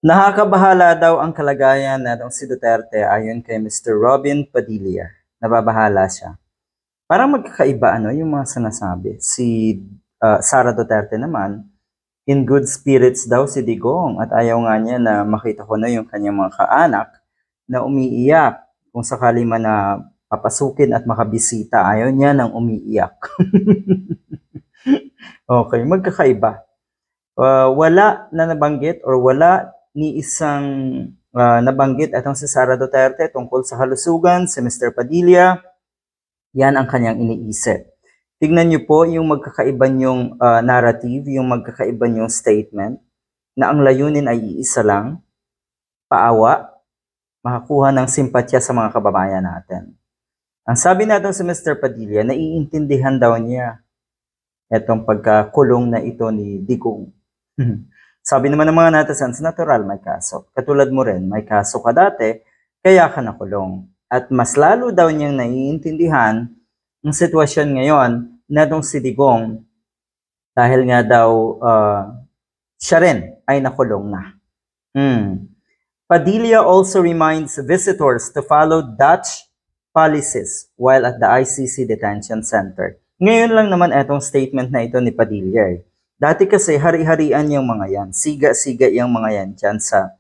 Nakakabahala daw ang kalagayan natong si Duterte ayon kay Mr. Robin Padilla. Nababahala siya. Parang magkakaiba yung mga sinasabi. Si Sara Duterte naman, in good spirits daw si Digong at ayaw nga niya na makita ko na yung kanyang mga kaanak na umiiyak kung sakali man na papasukin at makabisita. Ayaw niya nang umiiyak. Okay, magkakaiba. Wala na nabanggit or wala ni isang nabanggit atong si Sara Duterte tungkol sa kalusugan si Mr. Padilla. Yan ang kanyang iniisip. Tignan niyo po yung magkakaiba niyong narrative, yung magkakaiba niyong statement na ang layunin ay iisa lang, paawa, makakuha ng simpatya sa mga kababayan natin. Ang sabi natin si Mr. Padilla, naiintindihan daw niya itong pagkakulong na ito ni Digong. Sabi naman ng mga netizens, natural may kaso. Katulad mo rin, may kaso ka dati, kaya ka nakulong. At mas lalo daw niyang naiintindihan ang sitwasyon ngayon na itong si Digong dahil nga daw siya rin ay nakulong na. Padilla also reminds visitors to follow Dutch policies while at the ICC Detention Center. Ngayon lang naman itong statement na ito ni Padilla. Dati kasi hari-harian yung mga yan, siga-siga yung mga yan dyan sa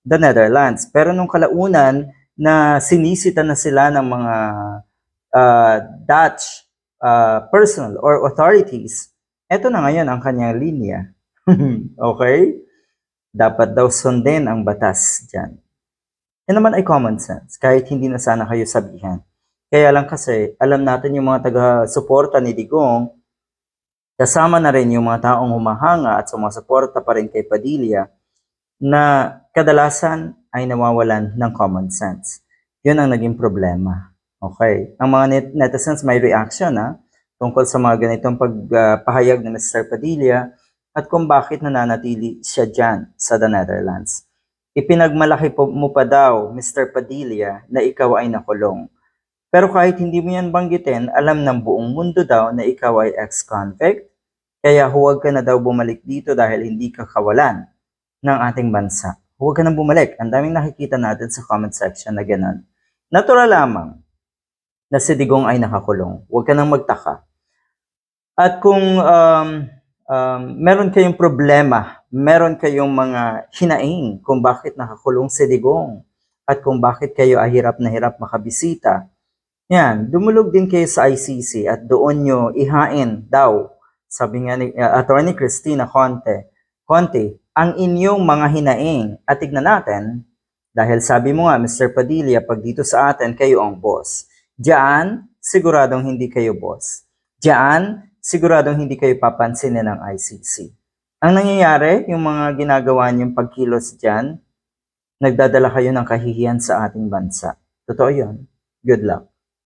the Netherlands. Pero nung kalaunan na sinisita na sila ng mga Dutch personal or authorities, eto na ngayon ang kanyang linya. Okay? Dapat daw sundin ang batas dyan. Yan naman ay common sense, kahit hindi na sana kayo sabihan. Kaya lang kasi, alam natin yung mga taga-suporta ni Digong, kasama na rin yung mga taong humahanga at sumasuporta pa rin kay Padilla, na kadalasan ay nawawalan ng common sense. Yun ang naging problema. Okay? Ang mga netizens may reaction tungkol sa mga ganitong pagpahayag ni Mr. Padilla at kung bakit nananatili siya dyan sa the Netherlands. Ipinagmalaki mo pa daw, Mr. Padilla, na ikaw ay nakulong. Pero kahit hindi mo yan banggitin, alam ng buong mundo daw na ikaw ay ex-convict, kaya huwag ka na daw bumalik dito dahil hindi ka kawalan ng ating bansa. Huwag ka nang bumalik. Ang daming nakikita natin sa comment section na gano'n. Natural lamang na si Digong ay nakakulong. Huwag ka nang magtaka. At kung meron kayong problema, meron kayong mga hinaing kung bakit nakakulong si Digong at kung bakit kayo ay hirap na hirap makabisita, yan, dumulog din kayo sa ICC at doon nyo ihain daw, sabi nga ni Attorney Cristina Conte, ang inyong mga hinaing. At tignan natin, dahil sabi mo nga, Mr. Padilla, pag dito sa atin, kayo ang boss. Diyan, siguradong hindi kayo boss. Diyan, siguradong hindi kayo papansinin ng ICC. Ang nangyayari, yung mga ginagawa niyong pagkilos diyan, nagdadala kayo ng kahihiyan sa ating bansa. Totoo yun. Good luck.